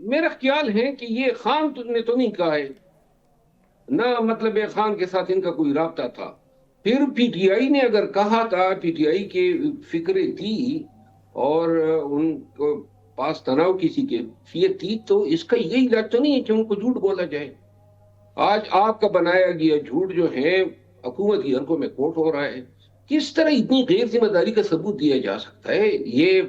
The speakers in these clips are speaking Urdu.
میرا خیال ہے کہ یہ خان نے تو نہیں کہا ہے، نہ مطلب خان کے ساتھ ان کا کوئی رابطہ تھا. پھر پی ٹی آئی نے اگر کہا تھا، پی ٹی آئی کے فکریں تھی اور ان کو پاس تناؤ کسی کے فیت تھی، تو اس کا یہی علاج تو نہیں ہے کہ ان کو جھوٹ بولا جائے. آج آپ کا بنایا گیا جھوٹ جو ہے حکومت کی حلقوں میں کوٹ ہو رہا ہے. کس طرح اتنی غیر ذمہ داری کا ثبوت دیا جا سکتا ہے؟ یہ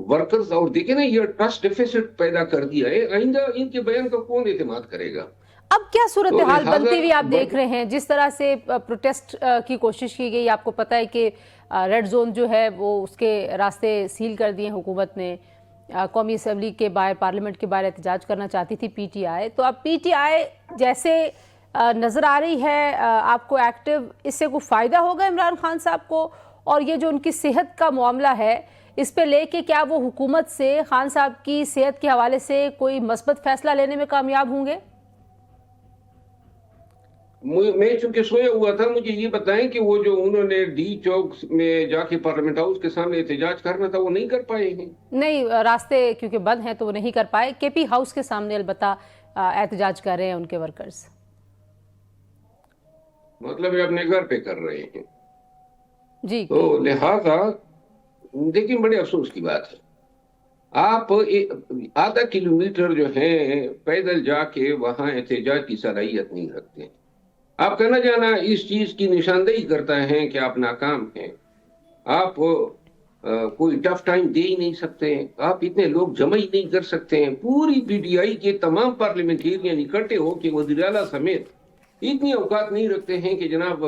ورکرز، اور دیکھیں نا، یہ ٹرسٹ ڈیفیسٹ پیدا کر دیا ہے. آئندہ ان کے بیان کا کون اعتماد کرے گا؟ اب کیا تو صورتحال لہٰذا بنتی ہوئی آپ دیکھ رہے ہیں؟ جس طرح سے پروٹیسٹ کی کوشش کی گئی، آپ کو پتہ ہے کہ ریڈ زون جو ہے وہ اس کے راستے سیل کر دیے حکومت نے. قومی اسمبلی کے باہر، پارلیمنٹ کے باہر احتجاج کرنا چاہتی تھی پی ٹی آئی. تو اب پی ٹی آئی جیسے نظر آ رہی ہے آپ کو ایکٹیو، اس سے کوئی فائدہ ہوگا عمران خان صاحب کو؟ اور یہ جو ان کی صحت کا معاملہ ہے، اس پہ لے کے کیا وہ حکومت سے خان صاحب کی صحت کے حوالے سے کوئی مثبت فیصلہ لینے میں کامیاب ہوں گے؟ میں چونکہ سویا ہوا تھا، مجھے یہ بتائیں کہ وہ جو انہوں نے ڈی چوک میں جا کے پارلیمنٹ ہاؤس کے سامنے احتجاج کرنا تھا، وہ نہیں کر پائے ہیں؟ نہیں، راستے کیونکہ بند ہیں تو وہ نہیں کر پائے. کے پی ہاؤس کے سامنے البتہ احتجاج کر رہے ہیں ان کے ورکرز. مطلب یہ اپنے گھر پہ کر رہے ہیں. جی. تو لہذا دیکھیں، بڑے افسوس کی بات ہے، آپ آدھا کلومیٹر جو ہے پیدل جا کے وہاں احتجاج کی صلاحیت نہیں رکھتے. آپ کا نہ جانا اس چیز کی نشاندہی کرتا ہے کہ آپ ناکام ہیں. آپ کوئی ٹف ٹائم دے ہی نہیں سکتے، آپ اتنے لوگ جمع ہی نہیں کر سکتے ہیں. پوری پی ٹی آئی کے تمام پارلیمنٹیرین اکٹھے ہو کے وزیر اعلیٰ سمیت اتنی اوقات نہیں رکھتے ہیں کہ جناب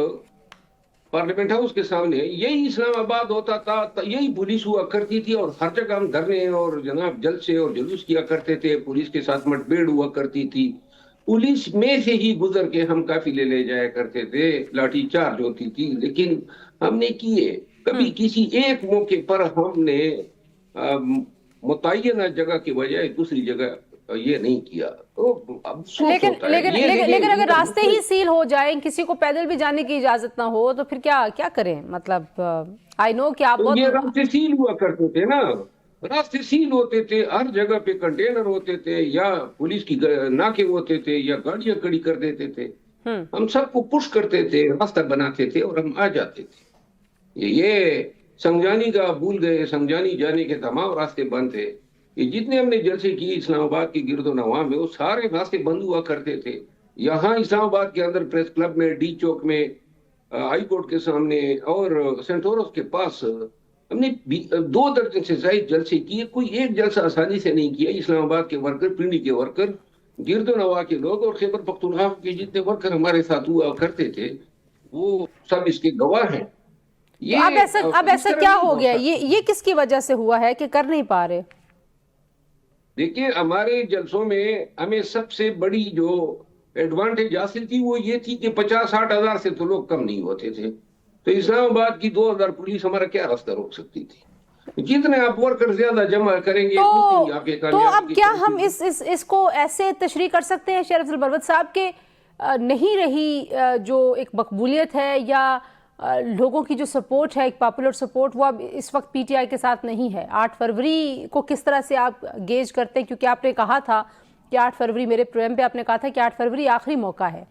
پارلیمنٹ ہاؤس کے سامنے، یہی اسلام آباد ہوتا تھا، یہی پولیس ہوا کرتی تھی، اور ہر جگہ ہم دھرنے اور جناب جلسے اور جلوس کیا کرتے تھے. پولیس کے ساتھ مٹ بھیڑ ہوا کرتی تھی، پولیس میں سے ہی گزر کے ہم قافلے لے جایا کرتے تھے، لاٹھی چارج ہوتی تھی. لیکن ہم نے کیے کبھی کسی ایک موقع پر ہم نے متعینہ جگہ کے بجائے دوسری جگہ یہ نہیں کیا. تو افسوس ہوتا ہے. لیکن اگر راستے ہی سیل ہو جائیں، کسی کو پیدل بھی جانے کی اجازت نہ ہو، تو پھر کیا کریں؟ مطلب آئی نو کہ آپ تو یہ بہت... راستے سیل ہوا کرتے تھے نا، راستے سیل ہوتے تھے، ہر جگہ پہ کنٹینر ہوتے تھے، یا پولیس کی ناکے ہوتے تھے، یا گاڑیاں کھڑی کر دیتے تھے. ہم سب کو پش کرتے تھے، راستہ بناتے تھے اور ہم آ جاتے تھے. یہ سنجانی کا بھول گئے، سنجانی جانے کے تمام راستے بند تھے. یہ جتنے ہم نے جلسے کی اسلام آباد کے گرد و نواح میں، وہ سارے راستے بند ہوا کرتے تھے. یہاں اسلام آباد کے اندر پریس کلب میں، ڈی چوک میں، ہائی کورٹ کے سامنے اور سینٹورس کے پاس ہم نے 2 درجن سے زائد جلسے کیے. کوئی ایک جلسہ آسانی سے نہیں کیا. اسلام آباد کے ورکر، پنڈی کے ورکر، گرد و نواح کے لوگ اور خیبر پختونخوا کے جتنے ورکر ہمارے ساتھ ہوا کرتے تھے، وہ سب اس کے گواہ ہیں. تو اب ایسا کیا ہو گیا؟ یہ کس کی وجہ سے ہوا ہے کہ کر نہیں پا رہے؟ دیکھیں، ہمارے جلسوں میں ہمیں سب سے بڑی جو ایڈوانٹیج حاصل تھی وہ یہ تھی کہ 50-60 ہزار سے تو لوگ کم نہیں ہوتے تھے. تو اسلام آباد کی 2000 پولیس ہمارا کیا راستہ روک سکتی تھی؟ جتنے آپ ورکر زیادہ جمع کریں گے اتنی آپ کے تو اب کیا ہم اس کو ایسے تشریح کر سکتے ہیں شریف البروت صاحب کے نہیں رہی جو ایک مقبولیت ہے یا لوگوں کی جو سپورٹ ہے، ایک پاپولر سپورٹ، وہ اب اس وقت پی ٹی آئی کے ساتھ نہیں ہے؟ 8 فروری کو کس طرح سے آپ گیج کرتے ہیں؟ کیونکہ آپ نے کہا تھا کہ 8 فروری، میرے پروگرام پہ آپ نے کہا تھا کہ 8 فروری آخری موقع ہے.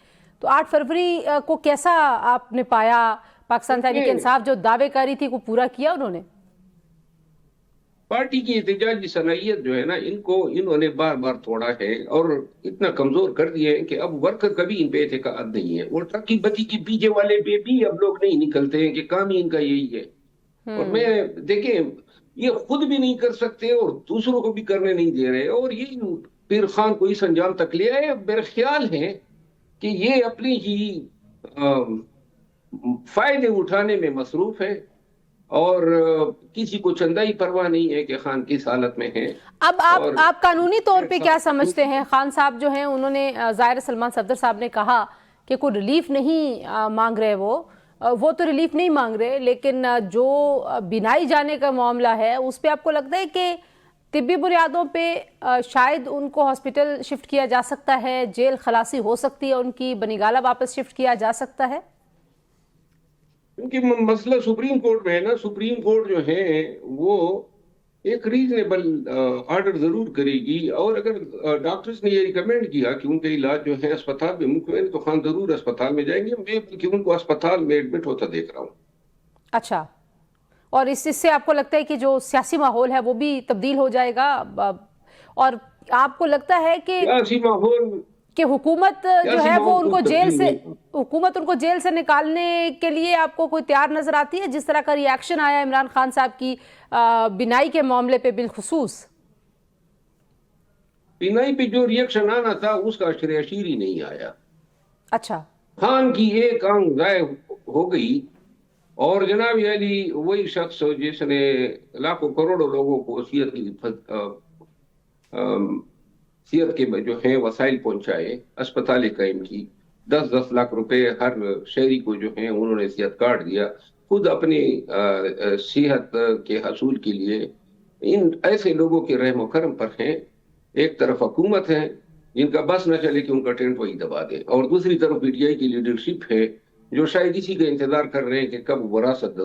تو 8 فروری کو کیسا آپ نے پایا؟ پاکستان تحریک انصاف جو دعوے کاری تھی وہ پورا کیا انہوں نے؟ پارٹی کی احتجاجی صلاحیت جو ہے نا، انہوں نے بار بار توڑا ہے اور اتنا کمزور کر دیا ہے کہ اب ورکر کبھی ان پہ اعتقاد نہیں ہے. اور ٹرکی بتی کے پیچھے والے پہ بھی اب لوگ نہیں نکلتے ہیں کہ کام ہی ان کا یہی ہے. اور میں دیکھیں، یہ خود بھی نہیں کر سکتے اور دوسروں کو بھی کرنے نہیں دے رہے، اور یہ پیر خان کو اس انجام تک لے آئے. میرا خیال ہے کہ یہ اپنی ہی فائدے اٹھانے میں مصروف ہے اور کسی کو چندائی پرواہ نہیں ہے کہ خان کس حالت میں ہیں. اب آپ قانونی طور پہ کیا سمجھتے ہیں؟ خان صاحب جو ہیں، انہوں نے ظاہر سلمان صفدر صاحب نے کہا کہ کوئی ریلیف نہیں مانگ رہے، وہ تو ریلیف نہیں مانگ رہے، لیکن جو بینائی جانے کا معاملہ ہے اس پہ آپ کو لگتا ہے کہ طبی بنیادوں پہ شاید ان کو ہاسپٹل شفٹ کیا جا سکتا ہے، جیل خلاصی ہو سکتی ہے، ان کی بنی گالہ واپس شفٹ کیا جا سکتا ہے؟ کیونکہ مسئلہ سپریم کورٹ میں ہے نا. سپریم کورٹ جو ہے وہ ایک ریزنیبل آرڈر ضرور کرے گی، اور اگر ڈاکٹرز نے یہ ریکمینڈ کیا کہ ان کے علاج جو ہے اسپتال میں ممکن ہے، تو خان ضرور اسپتال میں جائیں گے. میں بلکہ ان کو اسپتال میں ایڈمٹ ہوتا دیکھ رہا ہوں. اچھا، اور اس سے آپ کو لگتا ہے کہ جو سیاسی ماحول ہے وہ بھی تبدیل ہو جائے گا؟ اور آپ کو لگتا ہے کہ سیاسی ماحول حکومت جو سیاسی ہے وہ ماحول ان کو کو جیل تبدیل سے نہیں. حکومت ان کو جیل سے نکالنے کے لیے آپ کو کوئی تیار نظر آتی ہے؟ جس طرح کا ری ایکشن آیا عمران خان صاحب کی بینائی کے معاملے پہ بالخصوص. بینائی پہ جو ریئیکشن آنا تھا اس کا شیر ہی نہیں آیا. اچھا. خان کی ایک آنکھ ضائع ہو گئی، اور جناب علی وہی شخص جس نے لاکھوں کروڑوں لوگوں کو صحت کے جو ہیں وسائل پہنچائے، اسپتالیں قائم کی، 10-10 لاکھ روپے ہر شہری کو جو ہیں انہوں نے صحت کارڈ دیا، خود اپنی صحت کے حصول کے لیے. ان ایسے لوگوں کے رحم و کرم پر ہیں. ایک طرف حکومت ہے جن کا بس نہ چلے کہ ان کا ٹینٹ وہی دبا دے، اور دوسری طرف پی ٹی آئی کی لیڈرشپ ہے جو شاید اسی کا انتظار کر رہے ہیں کہ کب وراثت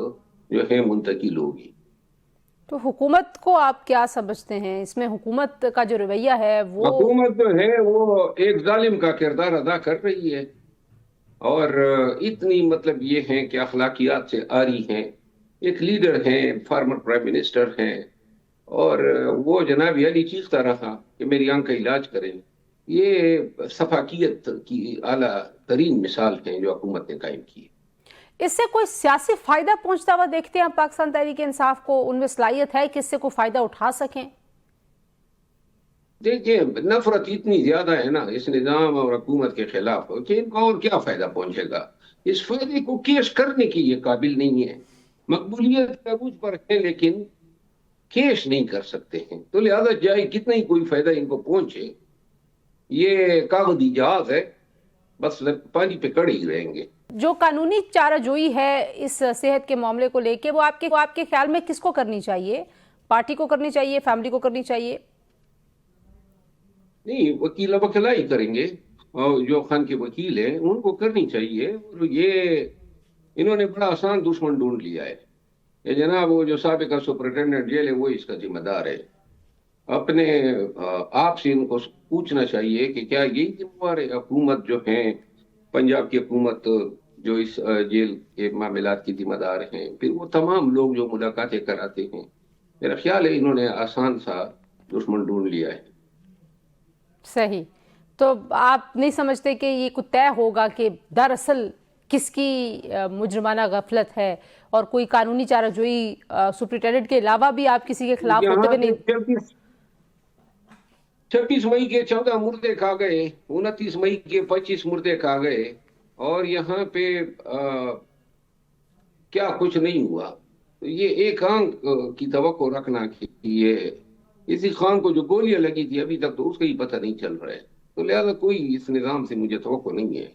جو ہے منتقل ہوگی. تو حکومت کو آپ کیا سمجھتے ہیں؟ اس میں حکومت کا جو رویہ ہے وہ حکومت جو ہے وہ ایک ظالم کا کردار ادا کر رہی ہے، اور اتنی مطلب یہ ہیں کہ اخلاقیات سے آری ہیں. ایک لیڈر ہیں، فارمر پرائم منسٹر ہیں، اور وہ جناب علی چیختا رہا کہ میری آنکھ کا علاج کریں. یہ سفاکیت کی اعلیٰ ترین مثال ہیں جو حکومت نے قائم کی. اس سے کوئی سیاسی فائدہ پہنچتا ہوا دیکھتے ہیں پاکستان تحریک انصاف کو؟ ان میں صلاحیت ہے کہ اس سے کوئی فائدہ اٹھا سکیں؟ دیکھیں، نفرت اتنی زیادہ ہے نا اس نظام اور حکومت کے خلاف کہ ان کو اور کیا فائدہ پہنچے گا. اس فائدے کو کیش کرنے کے یہ قابل نہیں ہے. مقبولیت کاغذ پر ہے لیکن کیش نہیں کر سکتے ہیں، تو لہذا جائے کتنا ہی کوئی فائدہ ان کو پہنچے، یہ کاغذی جہاز ہے، بس پانی پہ کڑے ہی رہیں گے. جو قانونی چارہ جوئی ہے اس صحت کے معاملے کو لے کے، وہ آپ کے خیال میں کس کو کرنی چاہیے؟ پارٹی کو کرنی چاہیے؟ فیملی کو کرنی چاہیے؟ نہیں، وکیل وکلائی کریں گے، اور جو خان کے وکیل ہیں ان کو کرنی چاہیے. اور یہ انہوں نے بڑا آسان دشمن ڈھونڈ لیا ہے. یہ جناب وہ جو سابقہ سپرنٹینڈنٹ جیل ہے وہ اس کا ذمہ دار ہے. اپنے آپ سے ان کو پوچھنا چاہیے کہ کیا یہی ذمہ دار ہے. حکومت جو ہیں، پنجاب کی حکومت جو اس جیل کے معاملات کی ذمہ دار ہیں، پھر وہ تمام لوگ جو ملاقاتیں کراتے ہیں، میرا خیال ہے انہوں نے آسان سا دشمن ڈھونڈ لیا ہے. صحیح. تو آپ نہیں سمجھتے کہ یہ کچھ طے ہوگا کہ دراصل کس کی مجرمانہ غفلت ہے، اور کوئی قانونی چارہ جوئی سپرنٹینڈنٹ کے علاوہ بھی آپ کسی کے خلاف ہوتے ہوئے نہیں؟ 26 مئی کے 14 مردے کھا گئے، 29 مئی کے 25 مردے کھا گئے، اور یہاں پہ کیا کچھ نہیں ہوا. تو یہ ایک آنکھ کی توقع رکھنا کہ یہ اسی خان کو جو گولیاں لگی تھی ابھی تک تو اس کا ہی پتہ نہیں چل رہا ہے. تو لہذا کوئی اس نظام سے مجھے توقع نہیں ہے.